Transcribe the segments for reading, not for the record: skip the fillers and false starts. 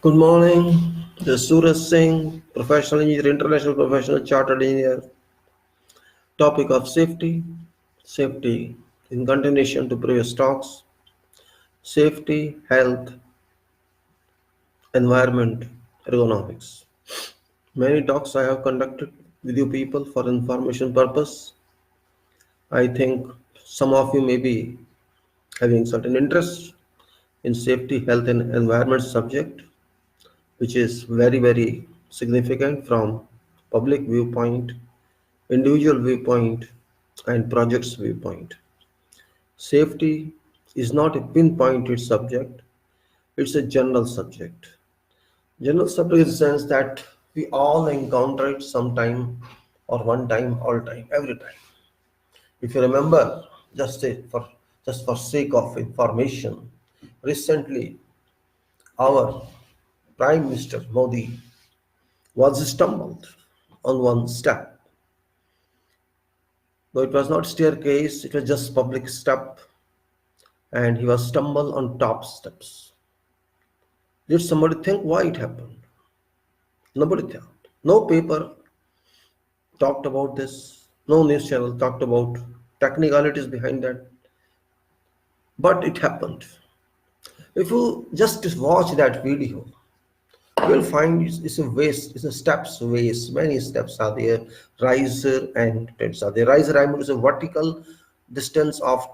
Good morning. This is Suraj Singh, professional engineer, international professional chartered engineer. Topic of safety. Safety in continuation to previous talks. Safety, health, environment, ergonomics. Many talks I have conducted with you people for information purpose. I think some of you may be having certain interest in safety, health, and environment subject, which is very significant from public viewpoint, individual viewpoint, and project's viewpoint. Safety is not a pinpointed subject, it's a general subject. General subject in the sense that we all encounter it sometime or one time, all time, every time. If you remember, just for sake of information, recently our Prime Minister Modi was stumbled on one step. Though it was not staircase, it was just public step, and he was stumbled on top steps. Did somebody think why it happened? Nobody thought. No paper talked about this. No news channel talked about technicalities behind that. But it happened. If you just watch that video, you will find it's a waist, it's a steps waist. Many steps are there, riser and treads are there. Riser, I mean, is a vertical distance of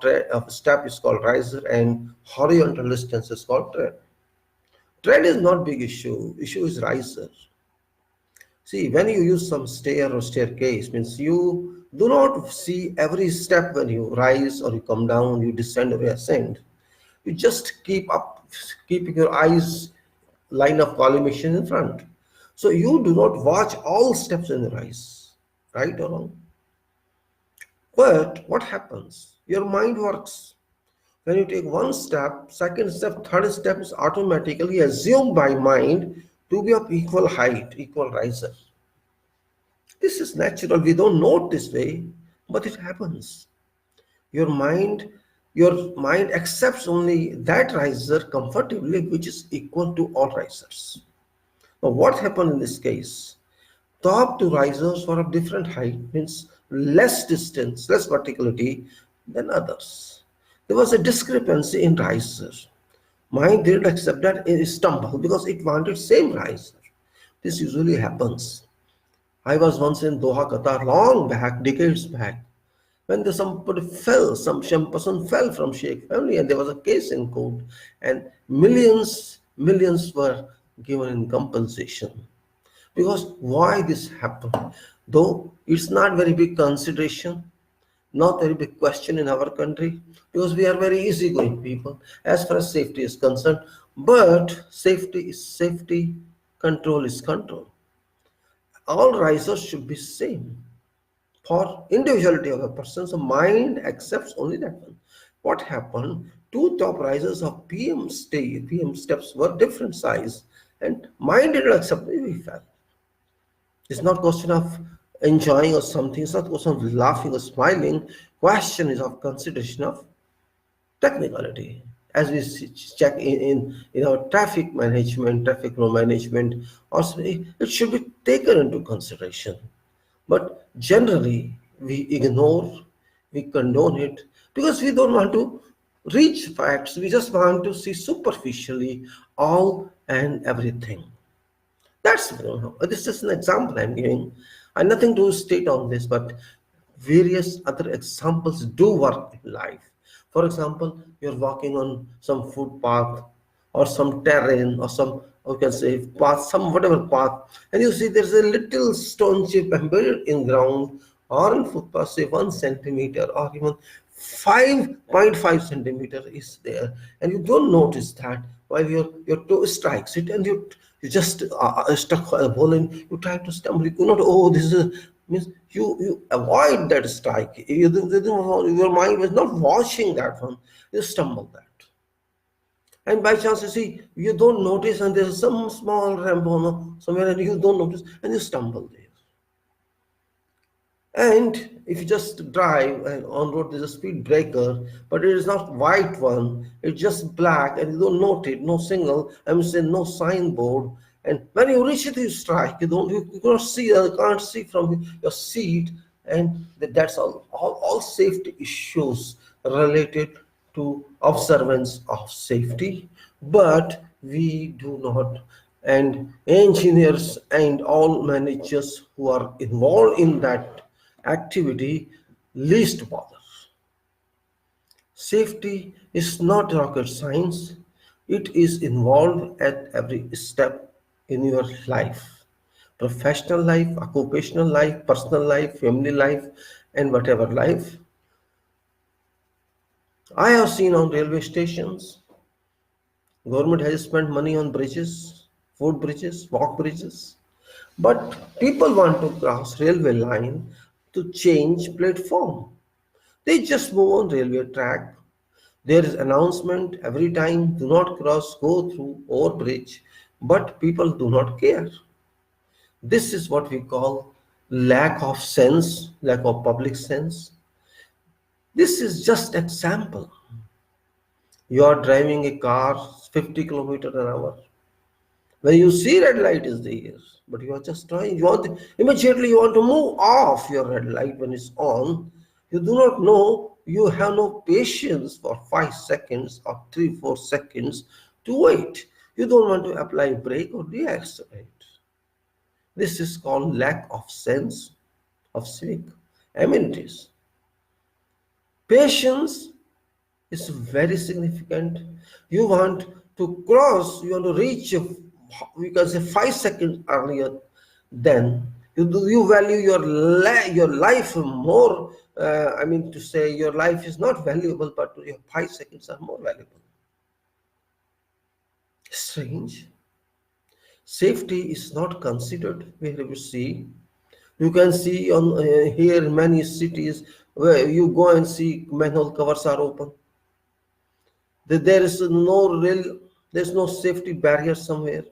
step is called riser, and horizontal distance is called tread. Tread is not big issue. Issue is riser. See, when you use some stair or staircase, means you do not see every step when you rise or you come down, you descend or you ascend. You just keeping your eyes line of collimation in front. So you do not watch all steps in the rise, right or wrong. But what happens? Your mind works. When you take one step, second step, third step is automatically assumed by mind to be of equal height, equal riser. This is natural. We don't know it this way, but it happens. Your mind accepts only that riser comfortably, which is equal to all risers. Now, what happened in this case? Top two risers were of different height, means less distance, less verticality than others. There was a discrepancy in riser. Mind didn't accept that it stumbled because it wanted same riser. This usually happens. I was once in Doha, Qatar, long back, decades back, when somebody fell, some person fell from Sheikh family, and there was a case in court, and millions were given in compensation. Because why this happened? Though it's not very big consideration, not very big question in our country, because we are very easygoing people as far as safety is concerned. But safety is safety, control is control. All risers should be same for individuality of a person. So mind accepts only that one. What happened? Two top risers of PM steps were different size, and mind didn't accept it. We fell. It's not question of enjoying or something. It's not question of laughing or smiling. Question is of consideration of technicality. As we check in our traffic management, traffic law management, also it should be taken into consideration. But generally, we ignore, we condone it because we don't want to reach facts. We just want to see superficially all and everything. That's this is an example I'm giving. I nothing to state on this, but various other examples do work in life. For example, you're walking on some footpath or some terrain or some, you can say, path, some whatever path, and you see there's a little stone chip embedded in ground or in footpath, say 1 centimeter or even 5.5 centimeter is there, and you don't notice that while your toe strikes it, and you just stuck a ball and you try to stumble. You do not. Oh, this is means you avoid that strike. Your mind was not watching that one. You stumble that. And by chance, you see, you don't notice, and there's some small ramp somewhere, and you don't notice, and you stumble there. And if you just drive and on road there's a speed breaker, but it is not white one, it's just black and you don't note it, no signal, I mean say no signboard. And when you reach it, you strike. You cannot see, you can't see from your seat, and that's all safety issues related to observance of safety. But we do not, and engineers and all managers who are involved in that activity least bother. Safety is not rocket science, it is involved at every step in your life, professional life, occupational life, personal life, family life, and whatever life. I have seen on railway stations, government has spent money on bridges, foot bridges, walk bridges, but people want to cross railway line to change platform. They just move on railway track. There is announcement every time, do not cross, go through or bridge, but people do not care. This is what we call lack of sense, lack of public sense. This is just example. You are driving a car 50 kilometers an hour. When you see red light is there, but you are just trying. Immediately you want to move off your red light when it's on. You do not know. You have no patience for 5 seconds or 3 4 seconds to wait. You don't want to apply brake or deaccelerate. This is called lack of sense of civic amenities. Patience is very significant. You want to cross, you want to reach, we can say 5 seconds earlier, then you value your life more. I mean to say your life is not valuable, but your 5 seconds are more valuable. Strange. Safety is not considered wherever you see. You can see on here in many cities where you go and see manhole covers are open. There is no real, there's no safety barrier somewhere.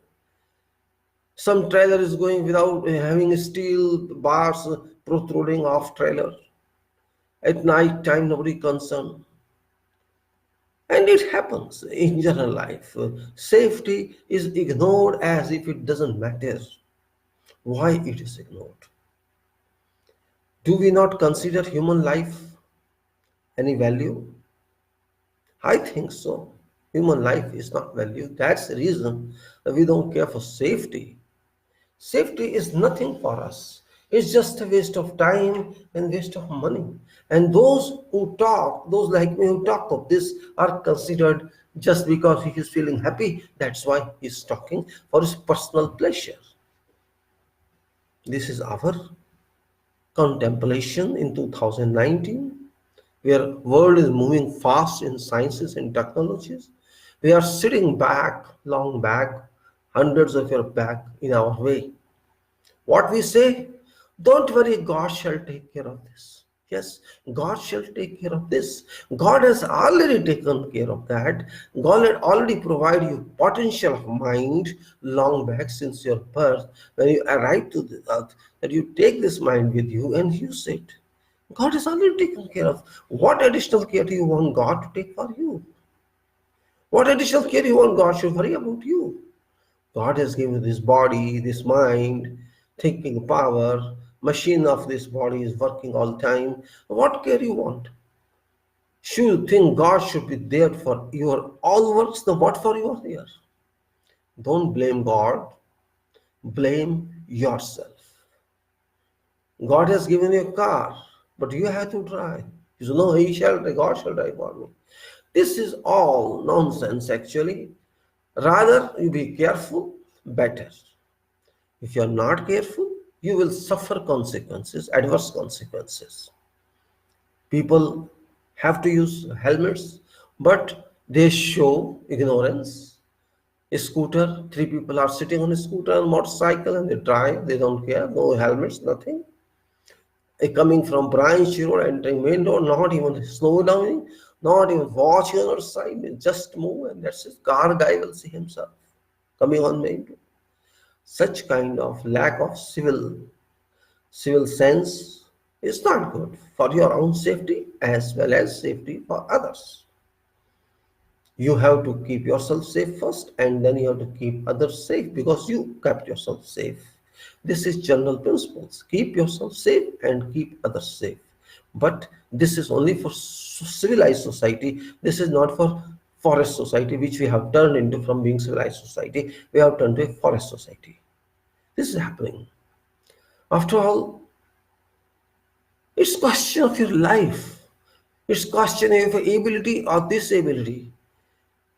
Some trailer is going without having steel bars protruding off trailer. At night time, nobody concerned. And it happens in general life. Safety is ignored as if it doesn't matter. Why it is ignored? Do we not consider human life any value? I think so. Human life is not valued. That's the reason that we don't care for safety. Safety is nothing for us. It's just a waste of time and waste of money. And those who talk, those like me who talk of this, are considered just because he is feeling happy. That's why he's talking for his personal pleasure. This is our contemplation in 2019, where world is moving fast in sciences and technologies. We are sitting back, long back, hundreds of years back in our way. What we say, don't worry, God shall take care of this. Yes, God shall take care of this. God has already taken care of that. God had already provided you potential of mind long back since your birth. When you arrive to the earth, that you take this mind with you and use it. God has already taken care of. What additional care do you want God to take for you? What additional care do you want God should worry about you? God has given you this body, this mind, thinking power, machine of this body is working all the time. What care you want? Should you think God should be there for your all works? Then what for you are here? Don't blame God, blame yourself. God has given you a car, but you have to drive. You say, no, God shall drive for me. This is all nonsense actually. Rather, you be careful, better. If you are not careful, you will suffer consequences, adverse consequences. People have to use helmets, but they show ignorance. A scooter, three people are sitting on a scooter and motorcycle and they drive, they don't care, no helmets, nothing. Coming from branch road, entering main road, not even slow down, not even watching on our side, they just move and that's it. Car guy will see himself coming on main road. Such kind of lack of civil sense It's not good for your own safety as well as safety for others. You have to keep yourself safe first, and then you have to keep others safe because you kept yourself safe. This is general principles. Keep yourself safe and keep others safe. But this is only for civilized society. This is not for forest society, which we have turned into. From being civilized society, we have turned to a forest society. This is happening. After all, it's question of your life. It's question of ability or disability.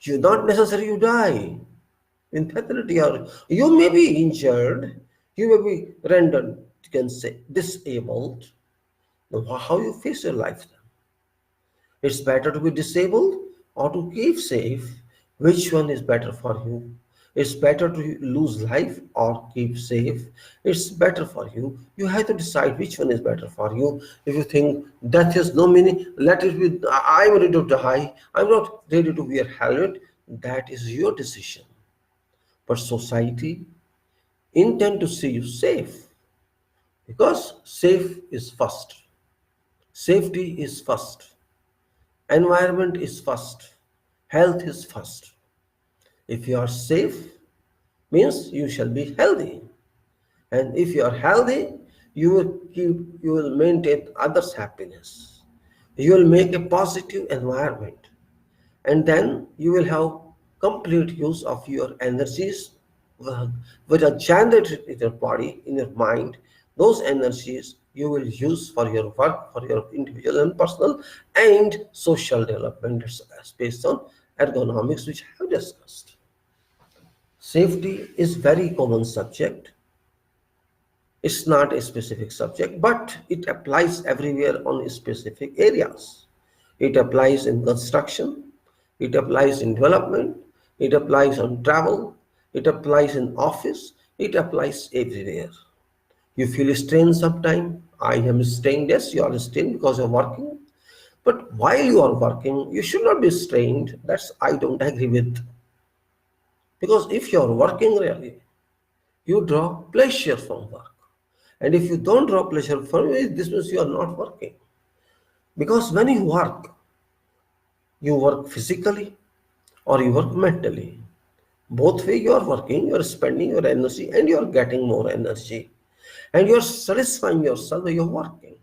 You not necessarily you die in fatality, or you may be injured, you may be rendered, you can say, disabled. Now, how you face your life then? It's better to be disabled or to keep safe. Which one is better for you? It's better to lose life or keep safe. It's better for you. You have to decide which one is better for you. If you think death has no meaning, let it be. I'm ready to die. I'm not ready to wear helmet. That is your decision. But society intend to see you safe because safe is first. Safety is first. Environment is first. Health is first. If you are safe, means you shall be healthy. And if you are healthy, you will maintain others' happiness. You will make a positive environment. And then you will have complete use of your energies which are generated in your body, in your mind. Those energies you will use for your work, for your individual and personal and social development. It's based on ergonomics, which I have discussed. Safety is very common subject. It's not a specific subject, but it applies everywhere on specific areas. It applies in construction, it applies in development, it applies on travel, it applies in office, it applies everywhere. You feel strained sometime. I am strained, yes, you are strained because you're working. But while you are working, you should not be strained. That's I don't agree with. Because if you are working really, you draw pleasure from work. And if you don't draw pleasure from it, this means you are not working. Because when you work physically or you work mentally. Both way you are working, you are spending your energy and you are getting more energy. And you are satisfying yourself when you are working.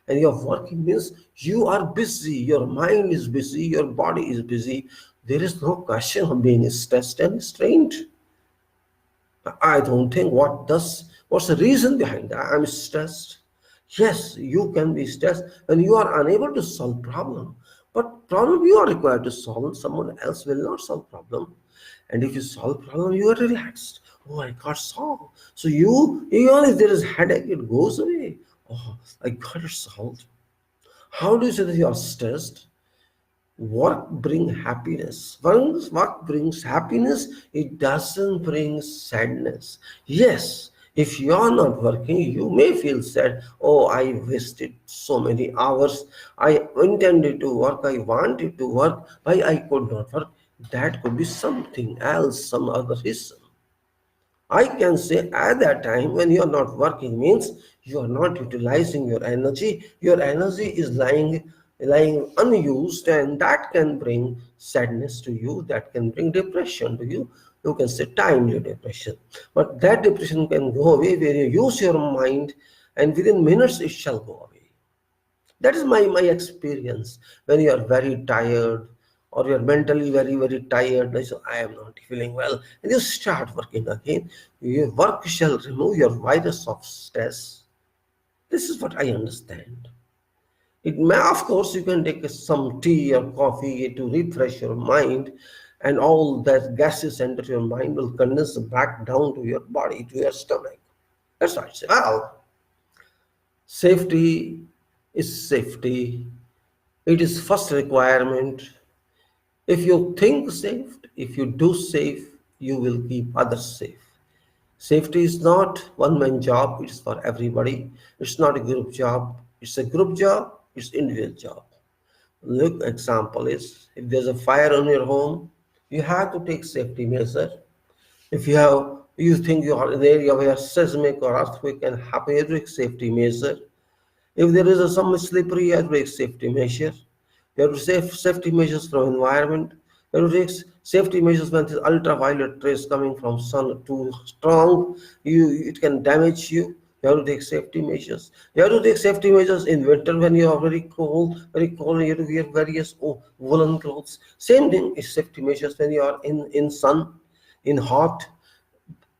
And your working means you are busy, your mind is busy, your body is busy. There is no question of being stressed and strained. I don't think what's the reason behind that? I'm stressed. Yes, you can be stressed when you are unable to solve problem. But problem you are required to solve, someone else will not solve problem. And if you solve problem, you are relaxed. Oh, I got solved. So even if there is headache, it goes away. Oh, I got it solved. How do you say that you are stressed? Work brings happiness. Once work brings happiness, it doesn't bring sadness. Yes, if you are not working, you may feel sad. Oh, I wasted so many hours. I intended to work. I wanted to work. Why I could not work? That could be something else, some other reason. I can say at that time when you are not working means you are not utilizing your energy. Your energy is lying unused, and that can bring sadness to you, that can bring depression to you. You can say timely depression. But that depression can go away where you use your mind and within minutes it shall go away. That is my experience. When you are very tired or you are mentally very tired, like, so I am not feeling well, and you start working again, your work shall remove your virus of stress. This is what I understand. It may, of course, you can take some tea or coffee to refresh your mind, and all that gases enter your mind will condense back down to your body, to your stomach. That's why I say, well, safety is safety. It is first requirement. If you think safe, if you do safe, you will keep others safe. Safety is not one man job, it's for everybody. It's not a group job, it's a group job, it's individual job. Look, example is if there's a fire on your home, you have to take safety measure. If you think you are in an area where seismic or earthquake can happen, you take safety measure. If there is some slippery, you have to take safety measures. You have to take safety measures from environment. You have to take safety measures when the ultraviolet rays coming from sun too strong, it can damage you. You have to take safety measures. You have to take safety measures in winter when you are very cold, and you have to wear various woolen clothes. Same thing is safety measures when you are in sun, in hot.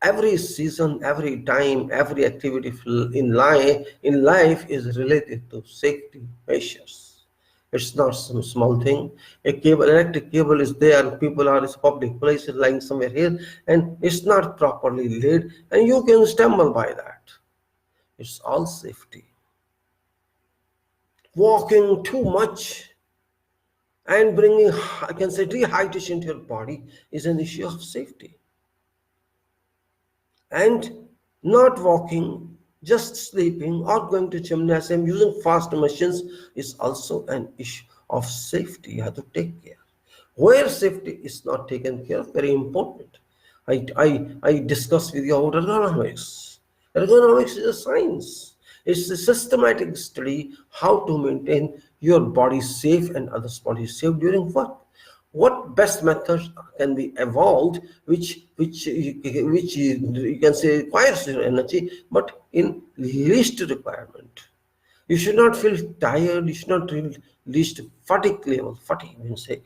Every season, every time, every activity in life is related to safety measures. It's not some small thing. A cable, electric cable is there, and people are in public places lying somewhere here, and it's not properly laid, and you can stumble by that. It's all safety. Walking too much and bringing, I can say, dehydration to your body is an issue of safety. And not walking, just sleeping or going to gymnasium using fast machines is also an issue of safety. You have to take care. Where safety is not taken care of, very important. I discussed with you about ergonomics. Ergonomics is a science. It's a systematic study how to maintain your body safe and others' body safe during work. What best methods can be evolved, which you can say requires your energy, but in least requirement. You should not feel tired. You should not feel least fatigue level. Fatigue, you can say.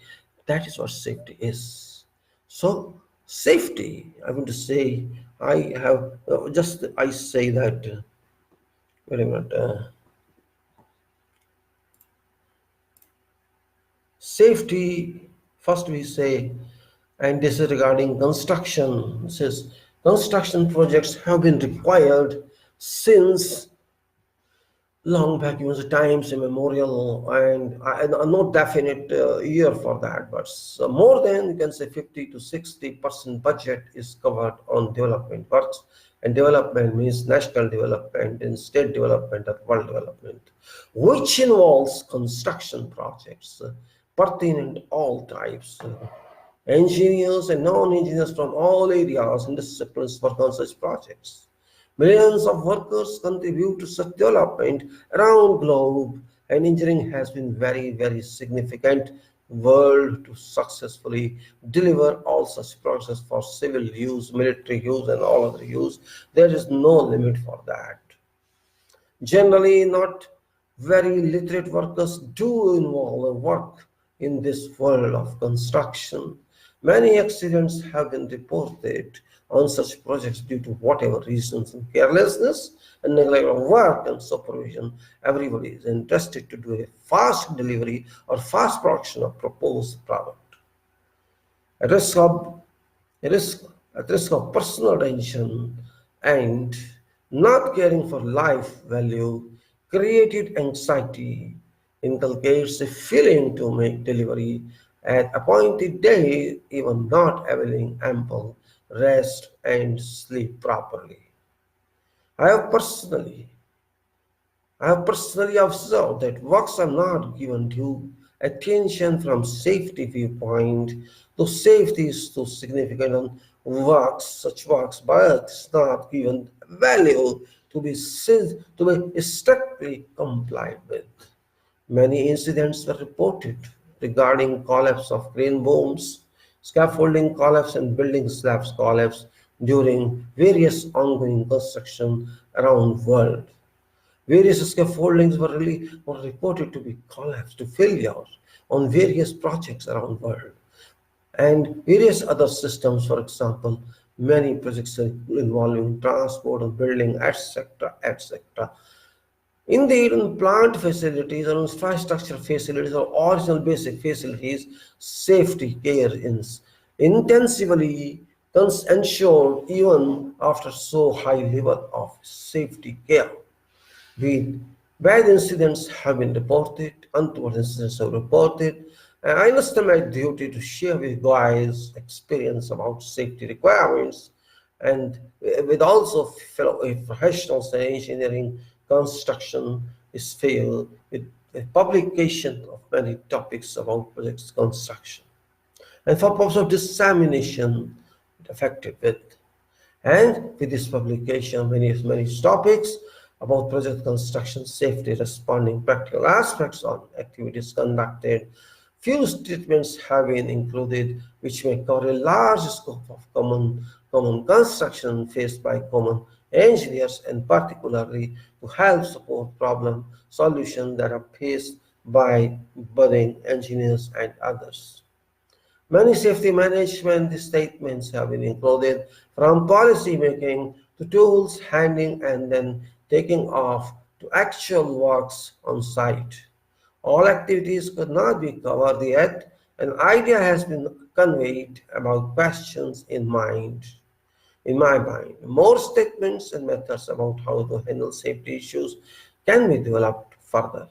That is what safety is. So safety, I want to say, I have just I say that. Wait a minute. Safety, first we say, and this is regarding construction. It says construction projects have been required since long back, times immemorial, and no definite year for that, but more than, you can say, 50 to 60% budget is covered on development works. And development means national development and state development or world development, which involves construction projects pertinent all types. Engineers and non-engineers from all areas and disciplines work on such projects. Millions of workers contribute to such development around the globe, and engineering has been very, very significant world to successfully deliver all such processes for civil use, military use, and all other use. There is no limit for that. Generally, not very literate workers do involve work in this world of construction. Many accidents have been reported on such projects due to whatever reasons, and carelessness and neglect of work and supervision. Everybody is interested to do a fast delivery or fast production of proposed product. At risk of, risk, at risk of personal tension and not caring for life value, created anxiety, inculcates a feeling to make delivery at appointed day, even not availing ample rest and sleep properly. I have personally I have personally observed that works are not given due attention from safety viewpoint, though safety is so significant on such works, but it's not given value to be strictly complied with. Many incidents were reported regarding collapse of crane booms, scaffolding collapse, and building slabs collapse during various ongoing construction around the world. Various scaffoldings were reported to be collapsed to failure on various projects around the world. And various other systems, for example, many projects involving transport and building, etc., etc. Indeed, in plant facilities or infrastructure facilities or original basic facilities, safety care is intensively ensured even after so high level of safety care. We, bad incidents have been reported, untoward incidents have reported, and I understand my duty to share with guys experience about safety requirements and with also fellow professionals in engineering, construction, is field with a publication of many topics about projects construction. And for purpose of dissemination, effective with. And with this publication, many topics, about project construction safety, responding practical aspects on activities conducted. Few statements have been included which may cover a large scope of common construction faced by common engineers and particularly to help support problem solutions that are faced by budding engineers and others. Many safety management statements have been included from policy making to tools handling and then taking off to actual works on site. All activities could not be covered yet. An idea has been conveyed about questions in my mind. More statements and methods about how to handle safety issues can be developed further.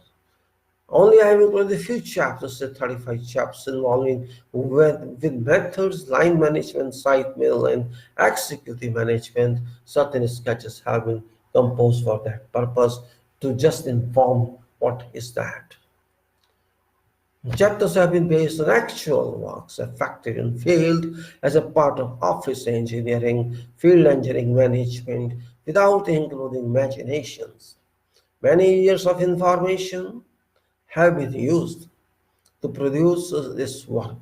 Only I have included a few chapters, say 35 chapters involving with methods, line management, site mill, and executive management. Certain sketches have been composed for that purpose to just inform what is that. Chapters have been based on actual works effected in field as a part of office engineering, field engineering management, without including imaginations. Many years of information have been used to produce this work.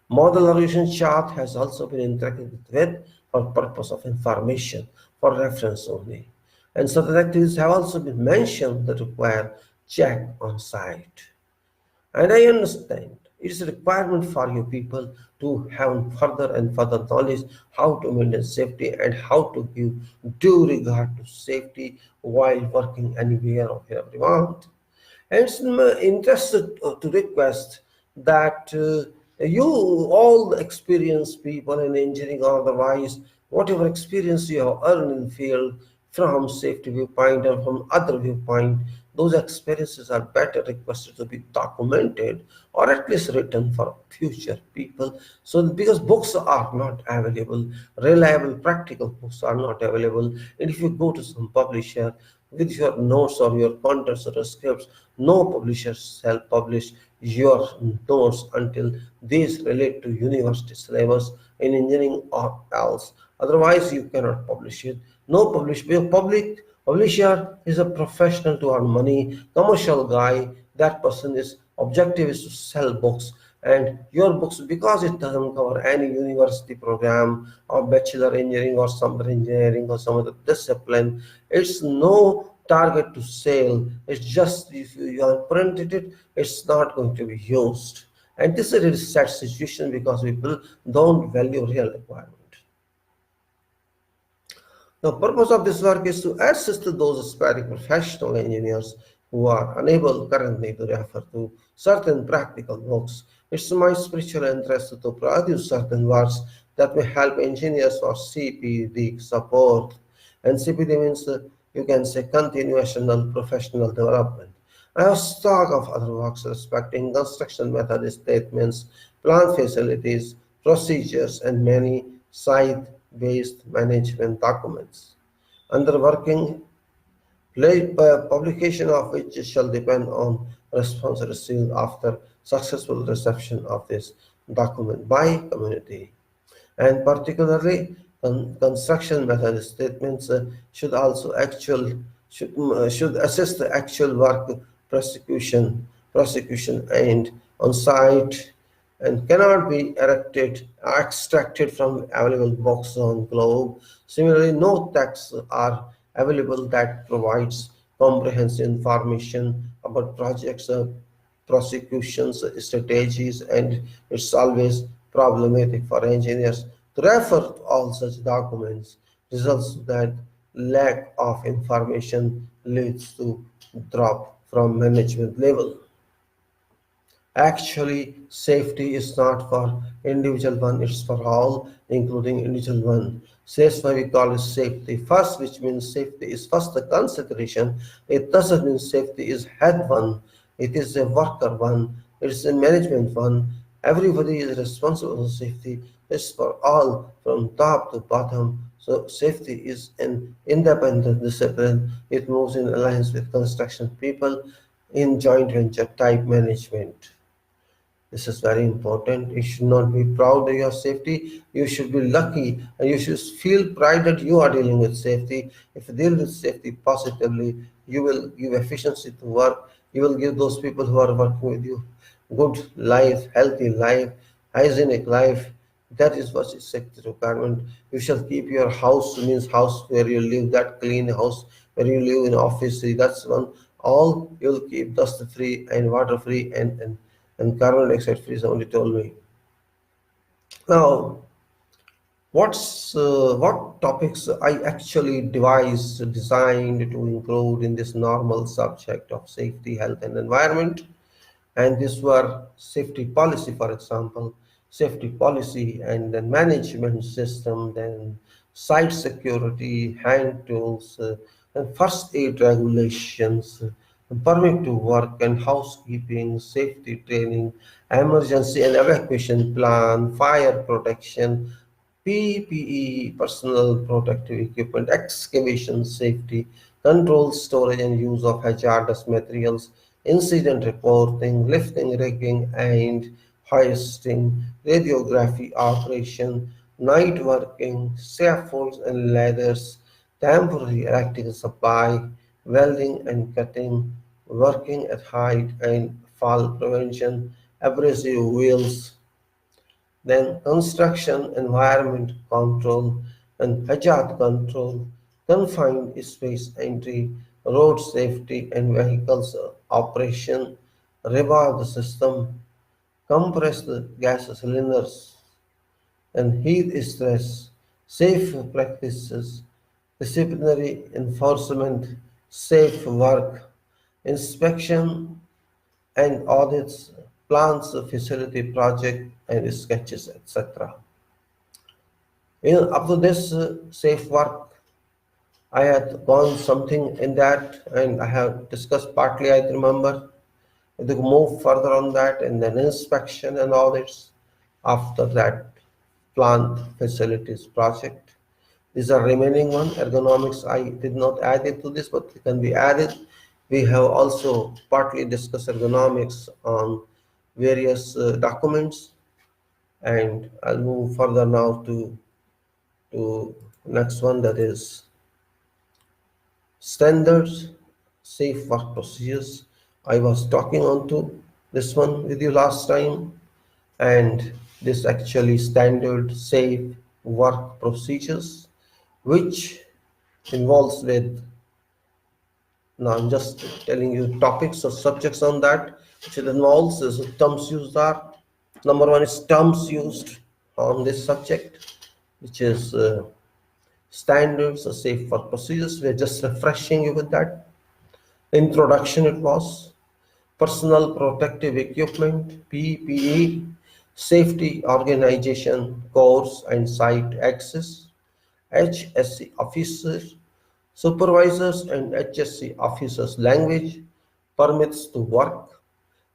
Model evaluation chart has also been interacted with for purpose of information, for reference only. And certain activities have also been mentioned that require check on site. And I understand it is a requirement for you people to have further and further knowledge how to maintain safety and how to give due regard to safety while working anywhere or wherever you want. And it's in my interest to request that you all the experienced people in engineering or otherwise, whatever experience you have earned in the field from safety viewpoint or from other viewpoint, those experiences are better requested to be documented or at least written for future people. So because books are not available, reliable practical books are not available, and if you go to some publisher with your notes or your contents or scripts, no publisher shall publish your notes until these relate to university syllabus in engineering or else. Otherwise, you cannot publish it. No publisher is a professional to earn money, commercial guy. That person is objective is to sell books, and your books, because it doesn't cover any university program or bachelor engineering or summer engineering or some other discipline, it's no target to sale. It's just if you have printed it, it's not going to be used. And this is a really sad situation because people don't value real requirement. The purpose of this work is to assist those aspiring professional engineers who are unable currently to refer to certain practical books. It's my spiritual interest to produce certain works that may help engineers for CPD support. And CPD means you can say continuational professional development. I have stock of other works respecting construction method statements, plant facilities, procedures, and many site-based management documents. Under working, publication of which shall depend on response received after successful reception of this document by community. And particularly construction method statements should assess the actual work prosecution and on site and cannot be extracted from available boxes on globe. Similarly, no texts are available that provides comprehensive information about projects, prosecutions, strategies, and it's always problematic for engineers to refer to all such documents. Results that lack of information leads to drop from management level. Actually, safety is not for individual one, it's for all, including individual one. So that's why we call it safety first, which means safety is first the consideration. It doesn't mean safety is head one, it is a worker one, it's a management one. Everybody is responsible for safety. It's for all from top to bottom. So safety is an independent discipline. It moves in alliance with construction people in joint venture type management. This is very important. You should not be proud of your safety. You should be lucky and you should feel pride that you are dealing with safety. If you deal with safety positively, you will give efficiency to work. You will give those people who are working with you good life, healthy life, hygienic life. That is what is safety requirement. You shall keep your house, means house where you live, that clean house where you live in office. That's one. All you'll keep dust free and water free and carbon dioxide free. Somebody told me. Now, what topics I actually designed to include in this normal subject of safety, health, and environment? And these were safety policy, for example, safety policy and then management system, then site security, hand tools, and first aid regulations, permit to work and housekeeping, safety training, emergency and evacuation plan, fire protection, PPE, personal protective equipment, excavation safety, control, storage, and use of hazardous materials, incident reporting, lifting, rigging, and hoisting, radiography operation, night working, scaffolds and ladders, temporary electrical supply, welding and cutting, working at height and fall prevention, abrasive wheels, then construction environment control and hazard control, confined space entry, road safety and vehicles operation, reward system, compressed gas cylinders and heat stress, safe practices, disciplinary enforcement, safe work, inspection and audits, plans, facility project and sketches, etc. Up to this safe work, I had gone something in that and I have discussed partly, I remember. To move further on that and then inspection and audits. After that, plant facilities project. These are remaining one. Ergonomics, I did not add it to this, but it can be added. We have also partly discussed ergonomics on various documents, and I'll move further now to next one, that is standards, safe work procedures. I was talking on to this one with you last time, and this actually standard safe work procedures, which involves with, now I'm just telling you topics or subjects on that, which it involves is terms used are. Number one is terms used on this subject, which is standards or safe work procedures. We're just refreshing you with that. Introduction it was. Personal protective equipment, PPE, safety organization, course and site access, HSE officers, supervisors and HSE officers language, permits to work,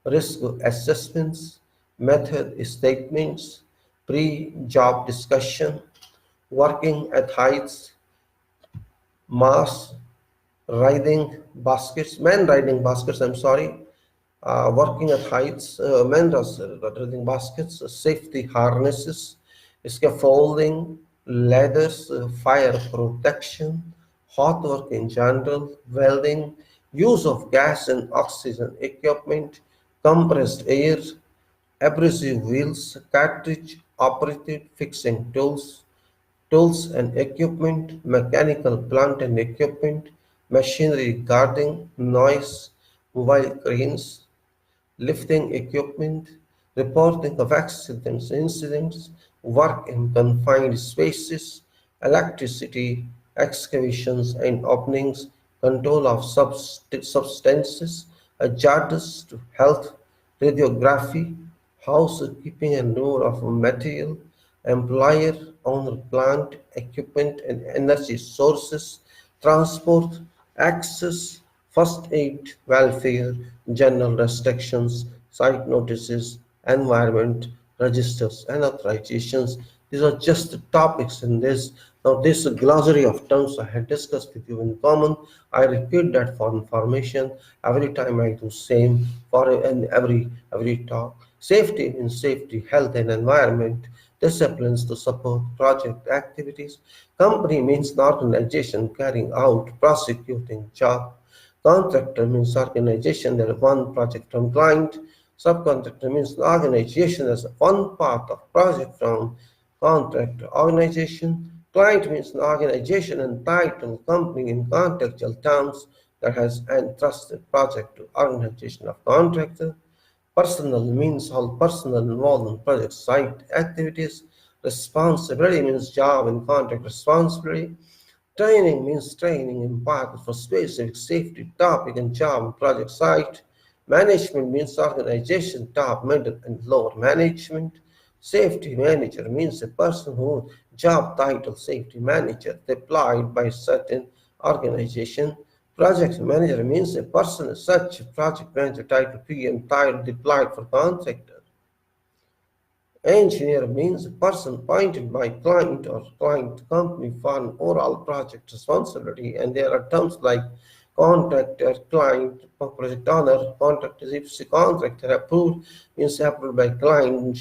risk assessments, method statements, pre-job discussion, working at heights, mass riding baskets, man riding baskets, I'm sorry, working at heights, men riding baskets, safety harnesses, scaffolding, ladders, fire protection, hot work in general, welding, use of gas and oxygen equipment, compressed air, abrasive wheels, cartridge operated fixing tools, tools and equipment, mechanical plant and equipment, machinery guarding, noise, mobile cranes, lifting equipment, reporting of accidents, incidents, work in confined spaces, electricity, excavations and openings, control of substances, hazardous to health, radiography, housekeeping and removal of material, employer, owner plant, equipment and energy sources, transport, access, first aid, welfare, general restrictions, site notices, environment, registers and authorizations. These are just the topics in this. Now this glossary of terms I had discussed with you in common. I repeat that for information every time I do same for in every talk. Safety means safety, health and environment, disciplines to support project activities. Company means an organization carrying out prosecuting job. Contractor means organization that one project from client. Subcontractor means an organization as one part of project from contract organization. Client means an organization and title company in contractual terms that has entrusted project to organization of contractor. Personal means all personnel involved in project site activities. Responsibility means job and contract responsibility. Training means training imparted for specific safety topic and job and project site. Management means organization, top, middle, and lower management. Safety manager means a person whose job title safety manager deployed by certain organization. Project manager means a person such project manager title PM title deployed for contractor. Engineer means a person appointed by client or client company for an overall project responsibility, and there are terms like contractor, client, project owner, contractor, if contractor approved means approved by client,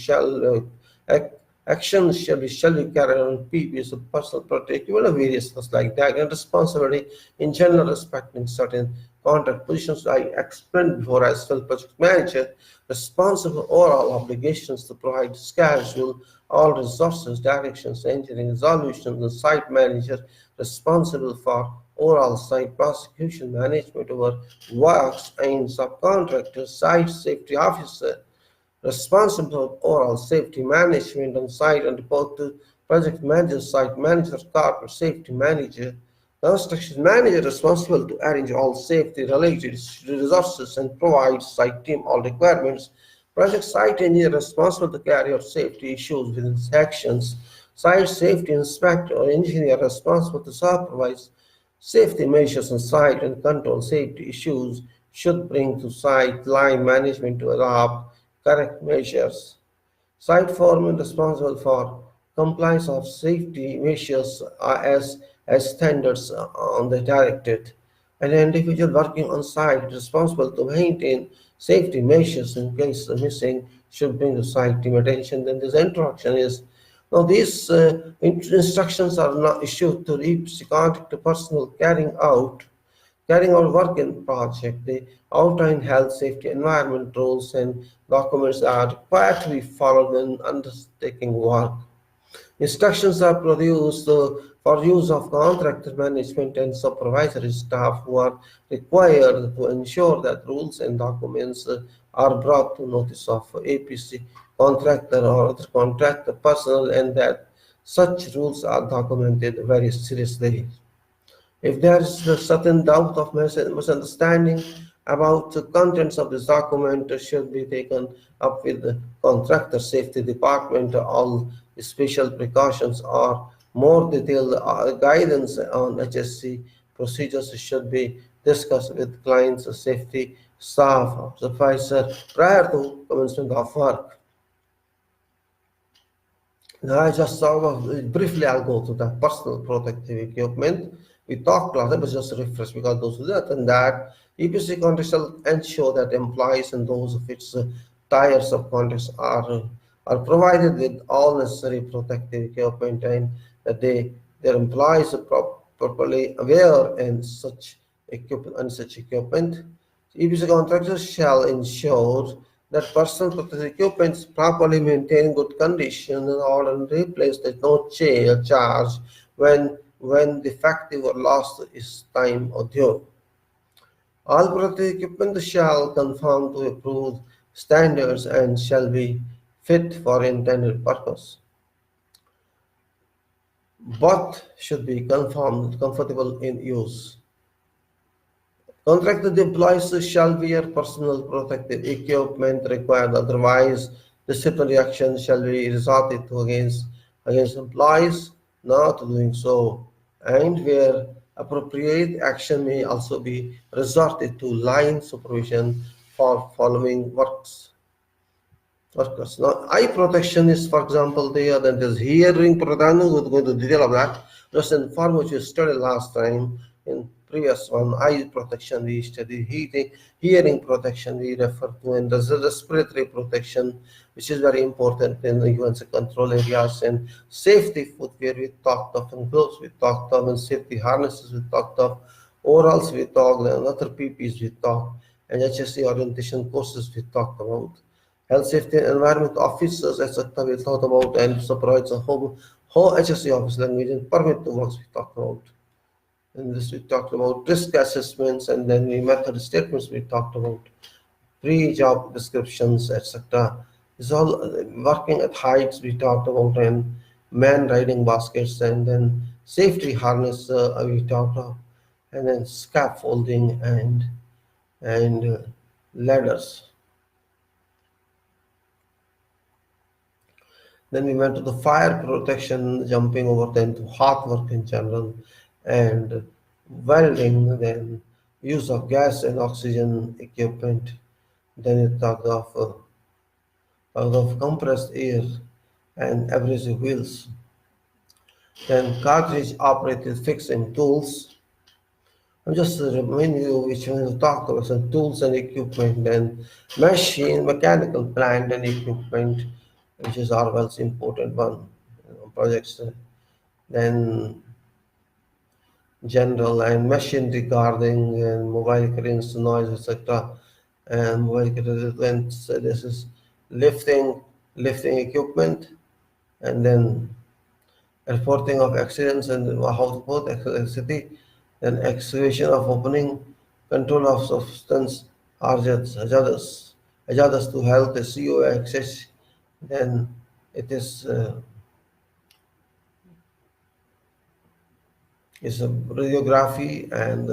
actions shall be carried on PPs of personal protect, various things like that, and responsibility in general respecting certain contract positions I explained before as well. Project manager responsible for all obligations to provide schedule, all resources, directions, engineering, resolutions, and site manager responsible for overall site prosecution management over works and subcontractors, site safety officer responsible for overall safety management on site and report to project manager, site manager, corporate safety manager, construction manager responsible to arrange all safety related resources and provide site team all requirements. Project site engineer responsible to carry out safety issues within sections. Site safety inspector or engineer responsible to supervise safety measures on site and control safety issues should bring to site line management to adopt correct measures. Site foreman responsible for compliance of safety measures as standards on the directed. An individual working on site responsible to maintain safety measures in case the missing should bring to site team attention. Then this introduction is now these instructions are not issued to the contractor personnel carrying out work in project. The outline health, safety, environment rules and documents are required to be followed when undertaking work. Instructions are produced for use of contractor management and supervisory staff who are required to ensure that rules and documents are brought to notice of APC contractor or other contractor personnel and that such rules are documented very seriously. If there is a certain doubt of misunderstanding about the contents of this document, it should be taken up with the contractor safety department. All special precautions or more detailed guidance on HSE procedures should be discussed with clients, safety staff, or supervisor prior to commencement of work. Now, I just sort of briefly I'll go to the personal protective equipment. We talked last time, but just refresh because those who didn't and that EPC contracts shall ensure that employees and those of its tiers of contracts are provided with all necessary protective equipment and that their employees are properly aware and such equipment. EPC contractors shall ensure that personal protective equipment is properly maintained in good condition and ordered and replaced at no charge when defective or lost is time or due. All protective equipment shall conform to approved standards and shall be fit for intended purpose. Both should be comfortable in use. Contracted employees shall wear personal protective equipment required, otherwise disciplinary action shall be resorted to against employees not doing so, and where appropriate action may also be resorted to line supervision for following workers. Now, eye protection is, for example, there, then there's hearing protection. I'm not going to detail of that. Just inform what you studied last time. In previous one, eye protection we study, hearing protection we refer to, and the respiratory protection, which is very important in the UN control areas, and safety footwear we talked of, and gloves we talked of, and safety harnesses we talked of, orals we talked, and other PPs we talked, and HSE orientation courses we talked about. Health safety and environment officers, etc. we thought about, and supervise a whole HSE office language and permit to works we talked about. In this we talked about risk assessments, and then the method statements we talked about, pre-job descriptions, etc. It's all working at heights we talked about, and man riding baskets, and then safety harness we talked about, and then scaffolding and ladders. Then we went to the fire protection, jumping over then to hearth work in general, and welding, then use of gas and oxygen equipment. Then it talked of compressed air and abrasive wheels. Then cartridge operated fixing tools. I'm just reminding you which one we talked about, some tools and equipment, then mechanical plant and equipment, which is our most important one, projects. Then general and machinery guarding and mobile cranes, noise, etc. And mobile cranes, so this is lifting equipment, and then reporting of accidents and how to put electricity, then excavation of opening, control of substance hazardous to health, the CO access, then it is a radiography and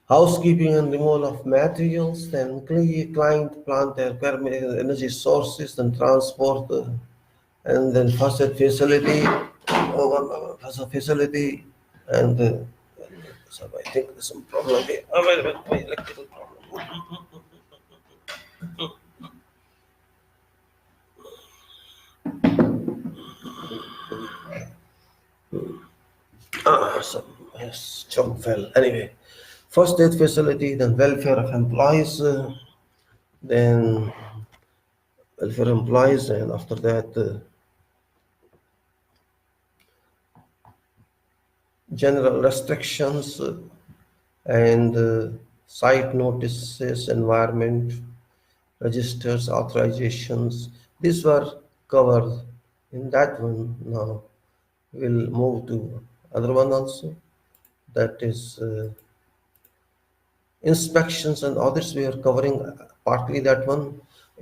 housekeeping and removal of materials, then client plant their energy sources and transport, and then first aid facility, as a facility, and so I think there's some problem here. Oh, wait a minute, my electrical problem. Yes, chunk fell. Anyway, first aid facility, then welfare of employees, then welfare employees, and after that, general restrictions and site notices, environment registers, authorizations. These were covered in that one. Now we'll move to other one also. That is inspections and audits. We are covering partly that one.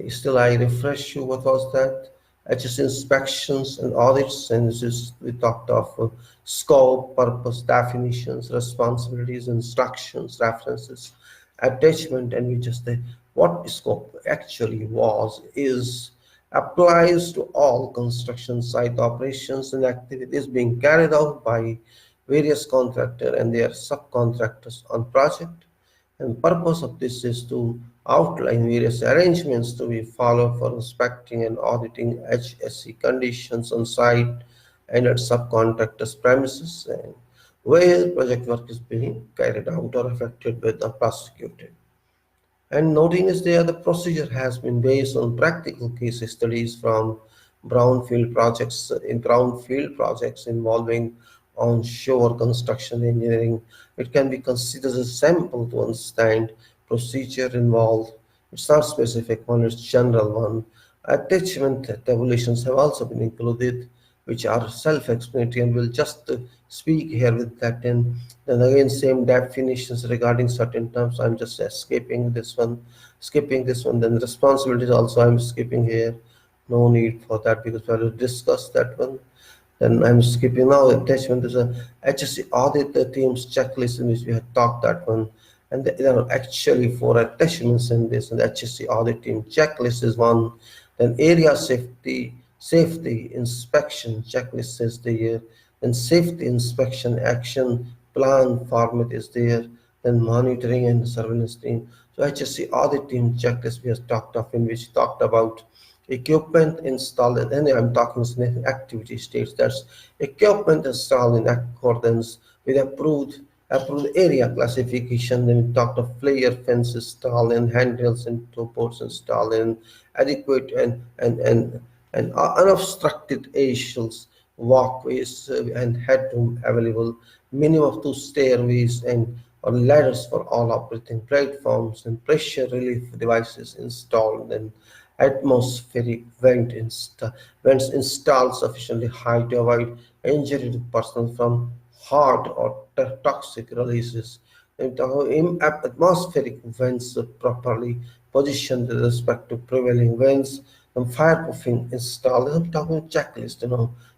Still, I refresh you. What was that? HS inspections and audits, and this is we talked of scope, purpose, definitions, responsibilities, instructions, references, attachment, and we just say what scope actually was, is, applies to all construction site operations and activities being carried out by various contractor and their subcontractors on project. And purpose of this is to outline various arrangements to be followed for inspecting and auditing HSE conditions on site and at subcontractors' premises, and where project work is being carried out or affected by the prosecuted. And noting is there, the procedure has been based on practical case studies from brownfield projects involving onshore construction engineering. It can be considered as a sample to understand procedure involved. It's not specific one, it's general one. Attachment tabulations have also been included, which are self-explanatory, and we'll just speak here with that. And then again, same definitions regarding certain terms. I'm just skipping this one. Then responsibilities also I'm skipping here. No need for that because we already discussed that one. Then I'm skipping now. Attachment is a HSE audit the team's checklist in which we had talked that one. And there are actually 4 attachments in this. And the HSE audit team checklist is one. Then area safety inspection checklist is there. Then safety inspection action plan format is there. Then monitoring and surveillance team. So HSE audit team checklist we have talked of, in which talked about equipment installed, and then I'm talking activity states. That's equipment installed in accordance with approved Approved area classification, then we talked of flare fence install and handrails and toeposts install and adequate and unobstructed aisles, walkways and headroom available, minimum of two stairways and or ladders for all operating platforms and pressure relief devices installed and atmospheric vents installed sufficiently high to avoid injury to personnel from hot or toxic releases. And atmospheric vents properly positioned with respect to prevailing winds and fireproofing installed. I'm talking checklist,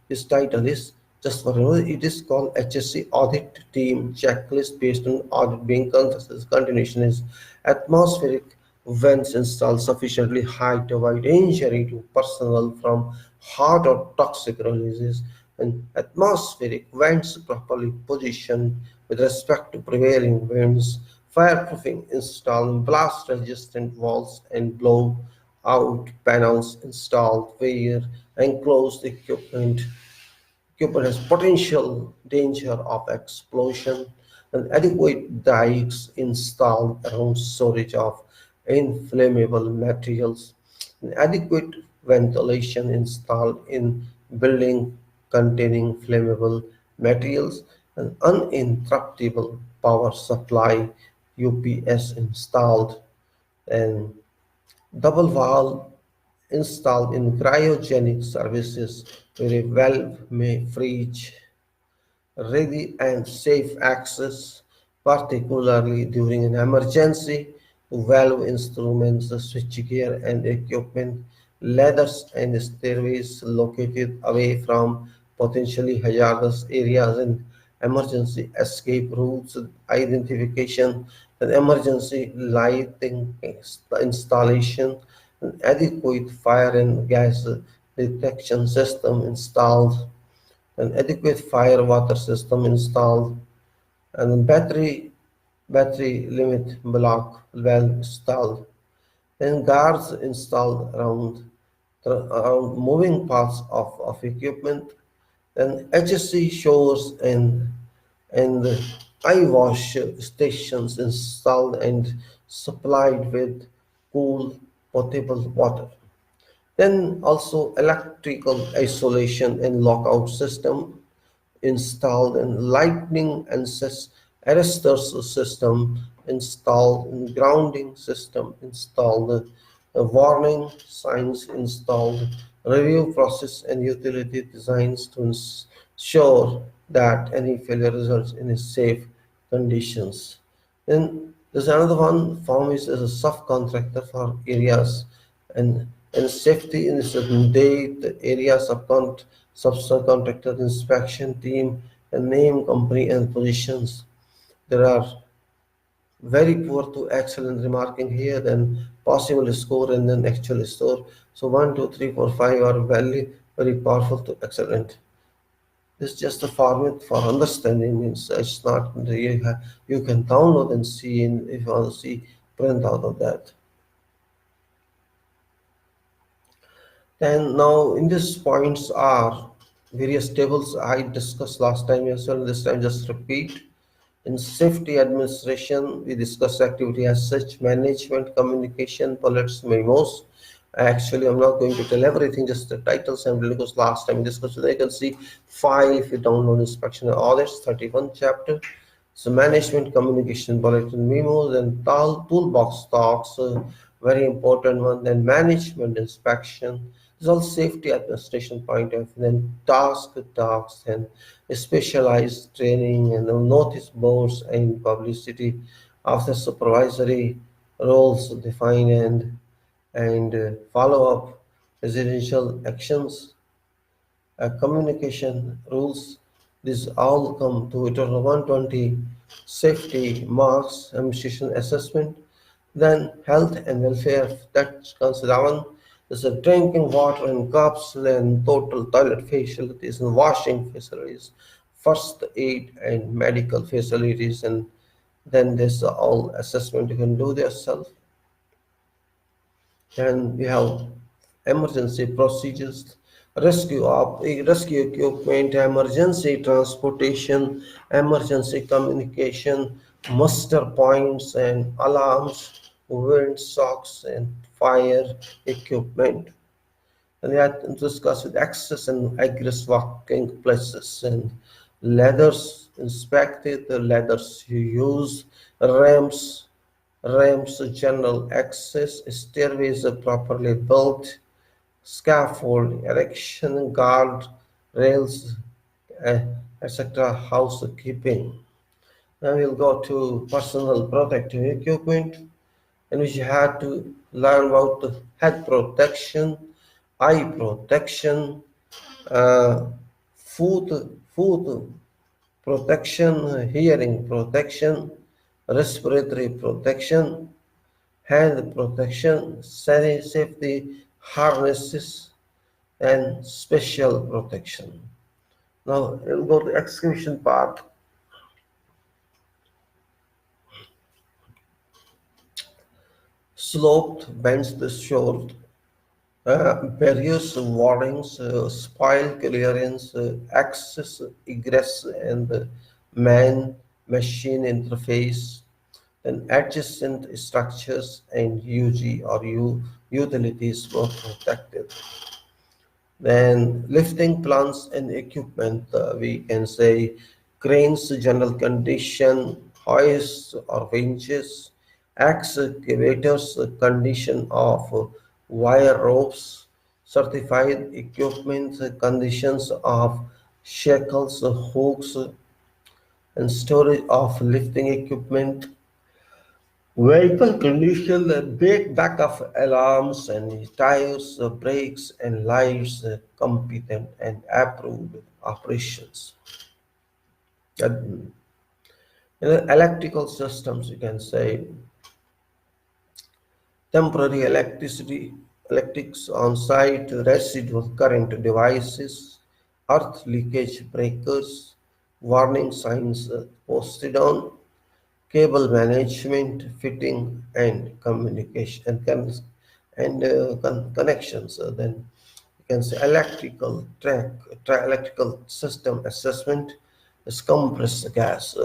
this title is just for it is called HSE Audit Team Checklist based on audit being conducted. Continuation is atmospheric vents installed sufficiently high to avoid injury to personnel from hot or toxic releases and atmospheric vents properly positioned with respect to prevailing winds, fireproofing installed, blast resistant walls and blow out panels installed where enclosed equipment has potential danger of explosion and adequate dikes installed around storage of inflammable materials and adequate ventilation installed in building containing flammable materials and uninterruptible power supply UPS installed and double valve installed in cryogenic services where a valve may freeze ready and safe access, particularly during an emergency, to valve instruments, switchgear and equipment, ladders and stairways located away from potentially hazardous areas and emergency escape routes, identification and emergency lighting installation, an adequate fire and gas detection system installed, an adequate fire water system installed, and battery limit block well installed, and guards installed around moving parts of equipment, and HSC showers and eye wash stations installed and supplied with cool potable water. Then also electrical isolation and lockout system installed and lightning and arresters system installed and grounding system installed, warning signs installed, review process and utility designs to ensure that any failure results in a safe conditions. Then there's another one form is as a subcontractor for areas and safety in a certain date, area subcontractor inspection team, and name, company, and positions. There are very poor to excellent remarking here, then possible score, and then actual score. So 1, 2, 3, 4, 5 are very powerful to excellent. This is just a format for understanding. It's not you can download and see if you want to see print out of that. And now in these points are various tables I discussed last time as well. This time just repeat. In safety administration, we discussed activity as such, management, communication, bullets, memos. Actually, I'm not going to tell everything, just the titles and because last time we discussed. So they can see file if you download inspection and audits, 31 chapter. So management, communication, bulletin, memos, and toolbox talks, very important one. Then management inspection. This is all safety administration point of view. Then task talks and specialized training and notice boards and publicity of the supervisory roles defined and follow up residential actions, communication rules. These all come to a total of 120 safety marks, administration assessment. Then health and welfare, that comes down. There's a drinking water and cups, then total toilet facilities and washing facilities, first aid and medical facilities, and then there's all assessment you can do yourself. And we have emergency procedures, rescue equipment, emergency transportation, emergency communication, muster points and alarms, wind socks and fire equipment. And we had to discuss with access and egress working places and ladders inspected, the ladders you use, ramps general access, stairways are properly built, scaffold erection, guard rails, uh, etc. Housekeeping. Now we'll go to personal protective equipment, in which you had to learn about the head protection, eye protection, uh, foot protection, hearing protection, respiratory protection, hand protection, safety harnesses, and special protection. Now we'll go to the excavation part. Sloped bends the shore, barriers, warnings, spoil clearance, access, egress, and man-machine interface, then adjacent structures and UG or utilities were protected. Then lifting plants and equipment, we can say cranes, general condition, hoists or winches, excavators, condition of wire ropes, certified equipment, conditions of shackles, hooks, and storage of lifting equipment, vehicle condition, backup alarms and tires, brakes and lights, competent and approved operations. And, electrical systems, you can say temporary electrics on site, residual current devices, earth leakage breakers, warning signs posted on cable management, fitting, and communication and connections. Then you can say electrical system assessment is compressed gas,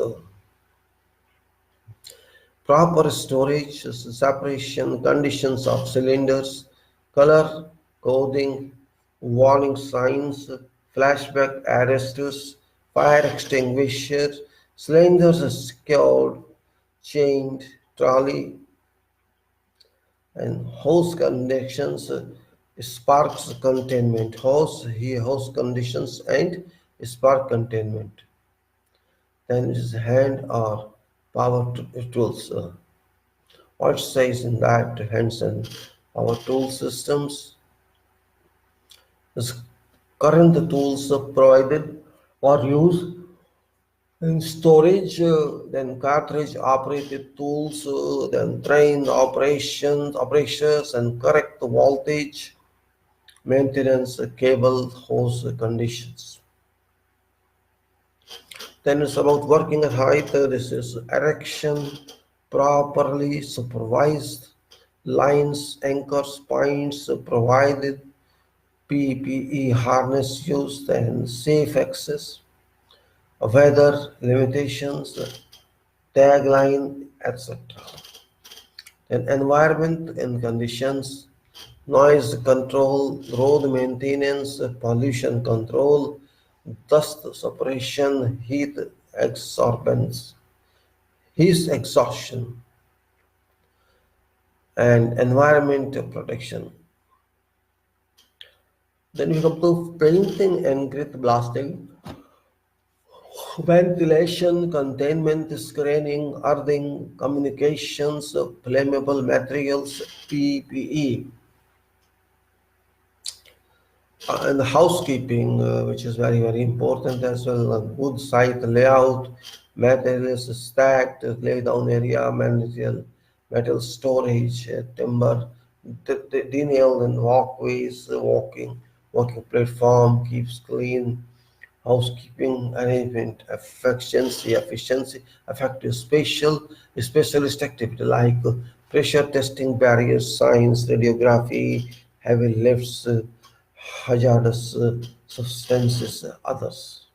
proper storage, separation, conditions of cylinders, color coding, warning signs, flashback arresters, fire extinguisher, cylinders secured, chained, trolley, and hose conditions, sparks containment, hose conditions, and spark containment. Then it is hand or power tools. What says in that hands and power tool systems is current tools provided or used in storage, then cartridge operated tools, then train operations and correct the voltage, maintenance, cable, hose conditions. Then it's about working at height. This is erection, properly supervised, lines, anchors, points provided, PPE harness used, and safe access, weather limitations, tagline, etc. Then environment and conditions, noise control, road maintenance, pollution control, dust suppression, heat absorbance, heat exhaustion, and environment protection. Then we come to painting and grit blasting, ventilation, containment, screening, earthing, communications, flammable materials, PPE. And housekeeping, which is very, very important as well. Good site layout, materials stacked, lay down area, metal storage, timber, denial and walkways, walking platform keeps clean, housekeeping arrangement, efficiency, effective specialist activity like pressure testing, barrier science, radiography, heavy lifts, hazardous substances, others.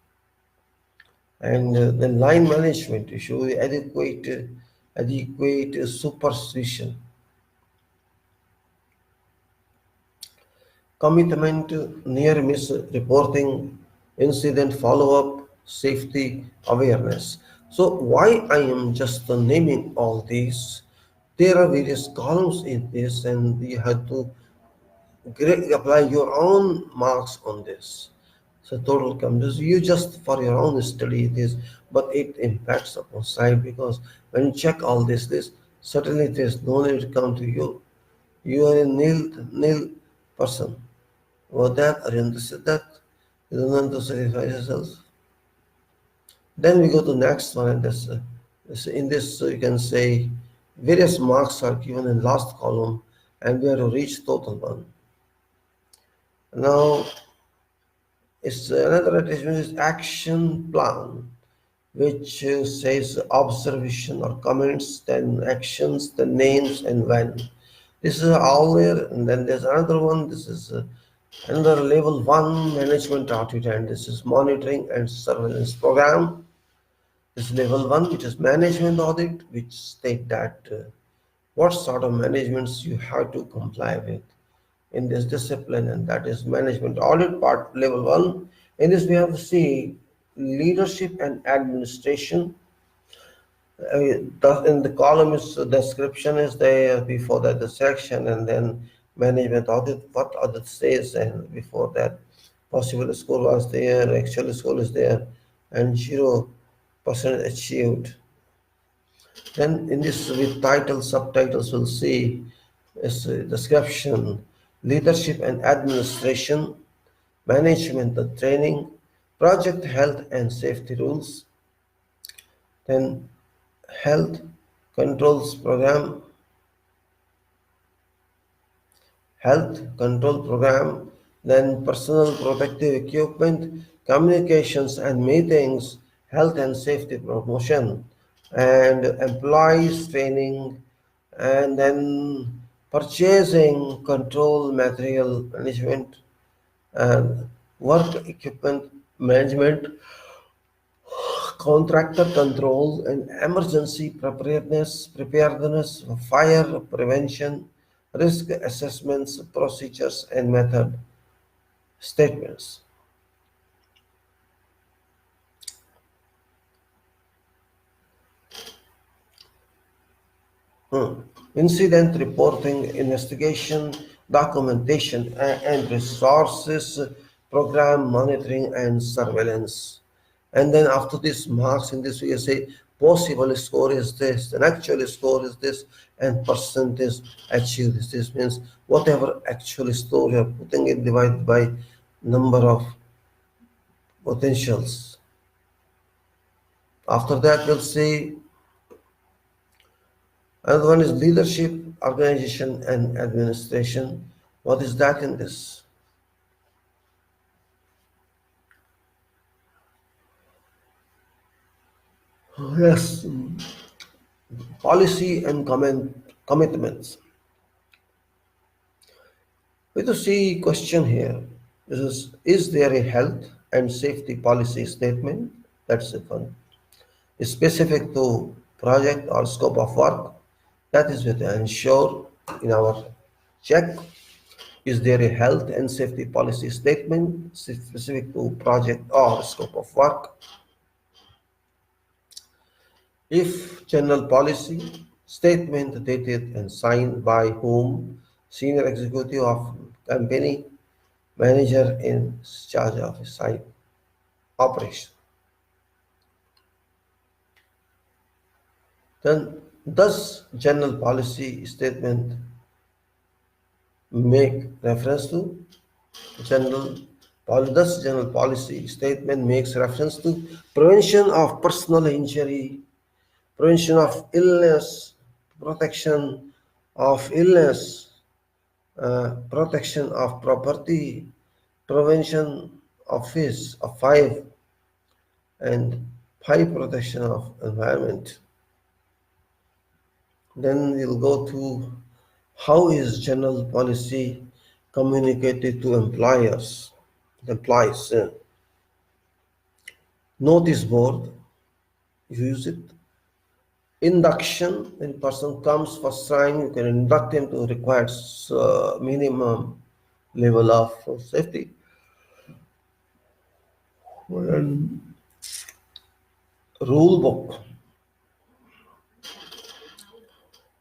And then line management to show adequate supervision, commitment, near miss reporting, incident follow-up, safety awareness. So why I am just naming all these? There are various columns in this, and you have to apply your own marks on this. So total comes you just for your own study this, but it impacts upon site because when you check all this certainly there's no need to come to you. You are a nil person. Or that or in this that you don't want to satisfy yourself. Then we go to next one, and in this you can say various marks are given in last column, and we have to reach total one. Now it's another attachment is action plan, which says observation or comments, then actions, then names, and when. This is all there, and then there's another one. This is another level one management audit, and this is monitoring and surveillance program. This is level one, which is management audit, which state that what sort of managements you have to comply with in this discipline, and that is management audit part level one. In this, we have to see leadership and administration. In the column is description is there, before that the section, and then management audit, what audit says, and before that possible score was there, actual score is there, and 0% achieved. Then in this with titles, subtitles, we'll see is description, leadership and administration, management and training, project health and safety rules, then health controls program, health control program, then personal protective equipment, communications and meetings, health and safety promotion, and employees training, and then purchasing control material management, and work equipment management, contractor control and emergency preparedness, fire prevention, risk assessments, procedures and method statements. Incident reporting, investigation, documentation and resources, program monitoring and surveillance. And then after this marks in this we say possible score is this, and actual score is this, and percentage achieved is this. Means whatever actual score you are putting it divided by number of potentials. After that we'll say another one is leadership, organization and administration. What is that in this? Yes, policy and commitments. We to see question here. Is there a health and safety policy statement? That's the one. Specific to project or scope of work. That is with ensure in our check. Is there a health and safety policy statement specific to project or scope of work? If general policy statement dated and signed by whom? Senior executive of company, manager in charge of site operation. Then does general policy statement make reference to general does general policy statement makes reference to prevention of personal injury, prevention of illness, protection of illness, protection of property, prevention of fire, and fire protection of environment. Then we'll go to how is general policy communicated to employees. Notice board, use it. Induction, when person comes first time, you can induct him to required minimum level of safety. And rule book,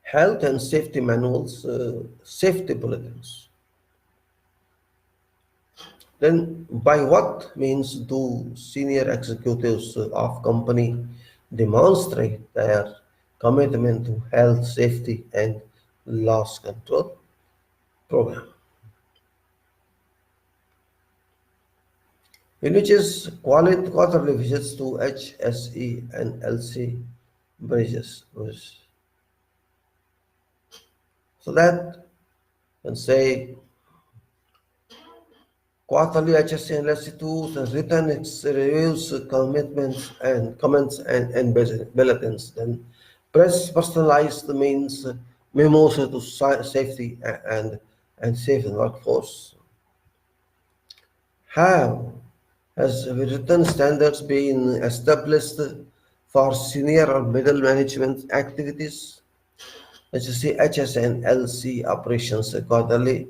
health and safety manuals, safety bulletins. Then by what means do senior executives of company demonstrate their commitment to health, safety and loss control program? In which is quarterly visits to HSE and LC bridges. So that can say quarterly HSE and LC2 has written its reviews, commitments and comments and bulletins. Then press personalized means memos to safety and safe workforce. Have has written standards been established for senior or middle management activities? Let's just say HS and LC operations quarterly.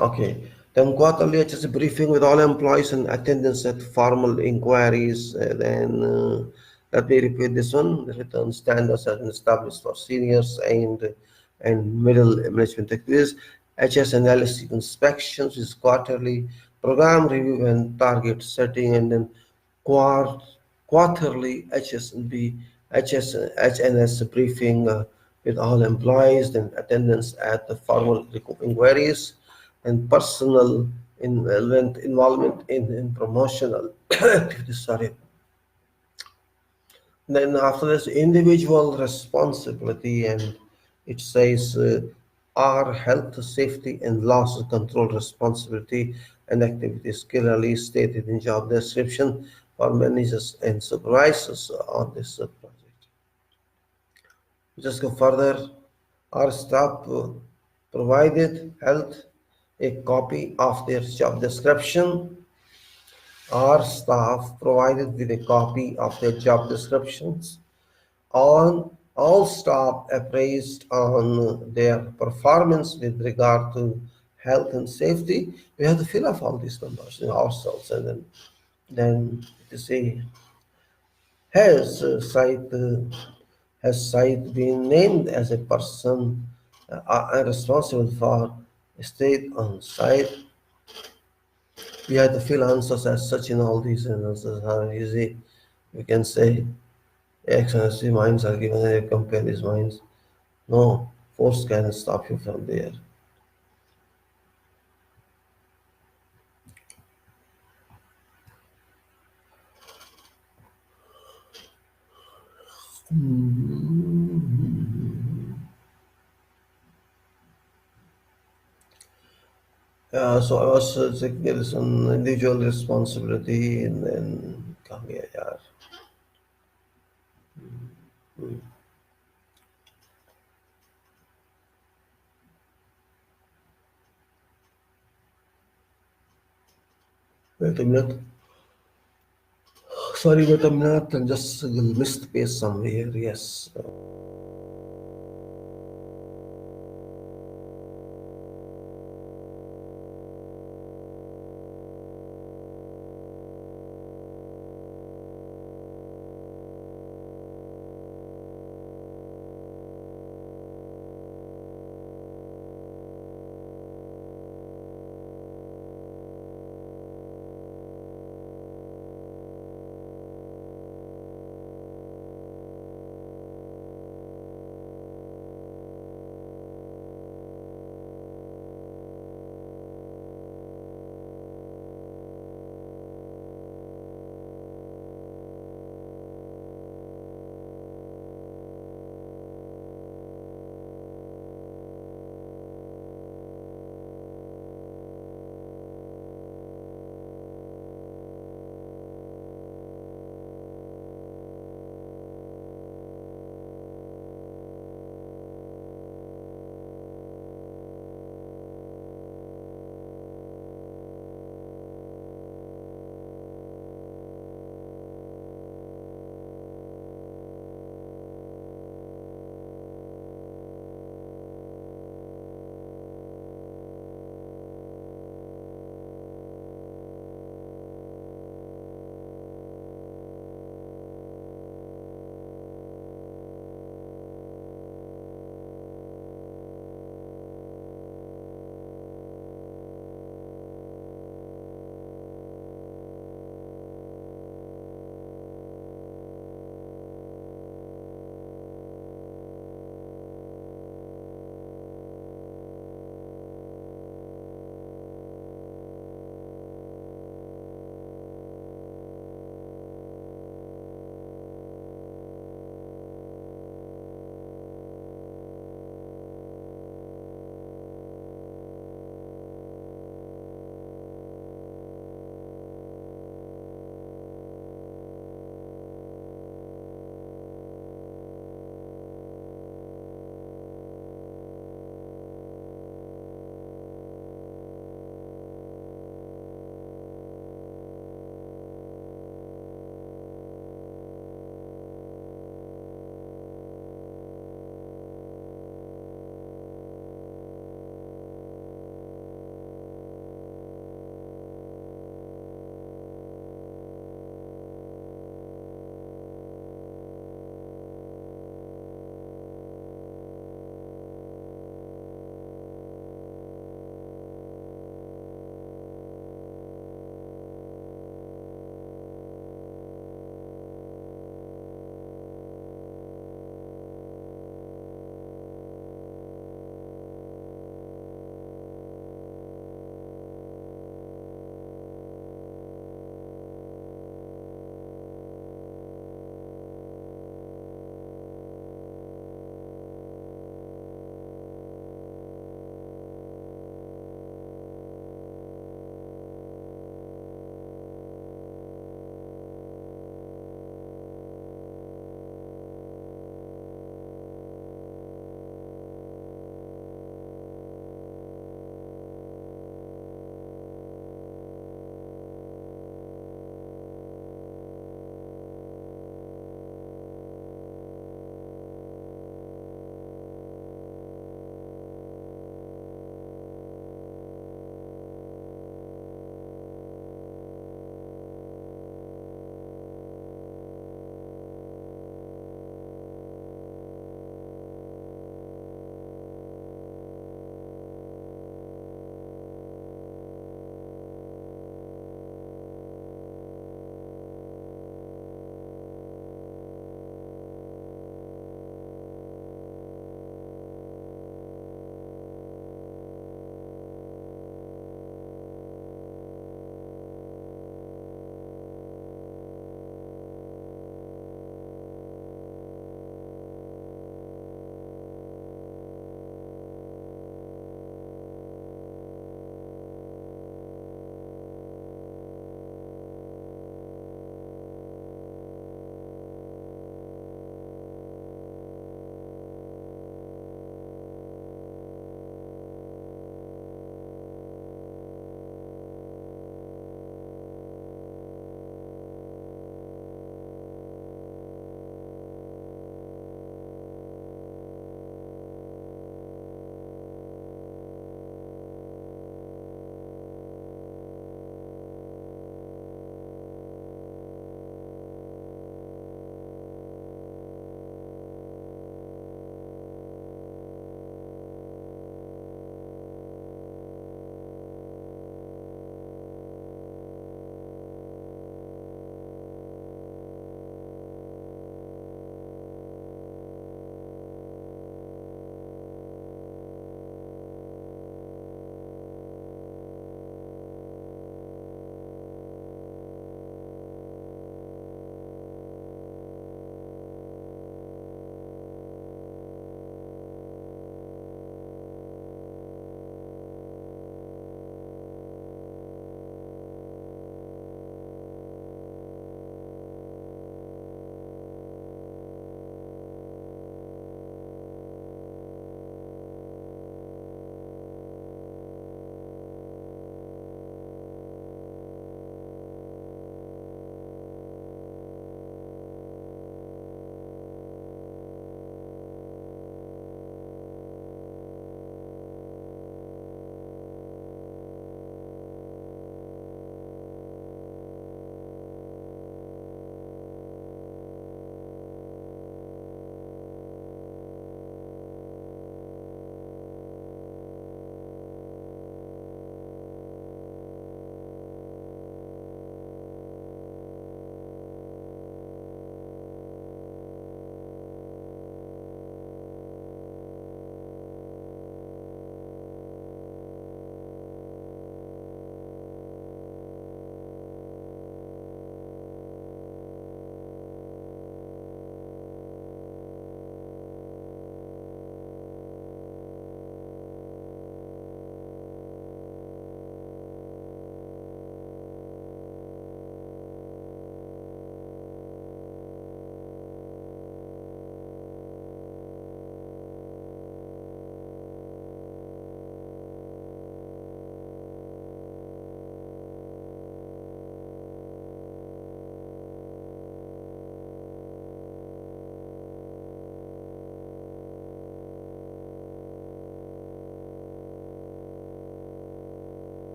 Okay. Then quarterly HS briefing with all employees and attendance at formal inquiries. Let me repeat this one. The written standards have been established for seniors and middle management activities. HS analysis inspections is quarterly. Program review and target setting, and then quart quarterly HNS briefing with all employees, then attendance at the formal inquiries, and personal involvement in promotional activities. Sorry. Then after this, individual responsibility, and it says our health, safety, and loss control responsibility and activities clearly stated in job description for managers and supervisors on this project. Just go further. Our staff provided health a copy of their job description. Our staff provided with a copy of their job descriptions. All staff appraised on their performance with regard to health and safety. We have to fill up all these numbers in ourselves, and then to say has site been named as a person responsible for state on site. We have to fill answers as such in all these answers are easy. We can say X and Z mines are given and you compare these mines. No, force can stop you from there. So I was checking this on individual responsibility and then come here, yeah. Wait a minute. Sorry, wait a minute. I just missed the page somewhere. Yes.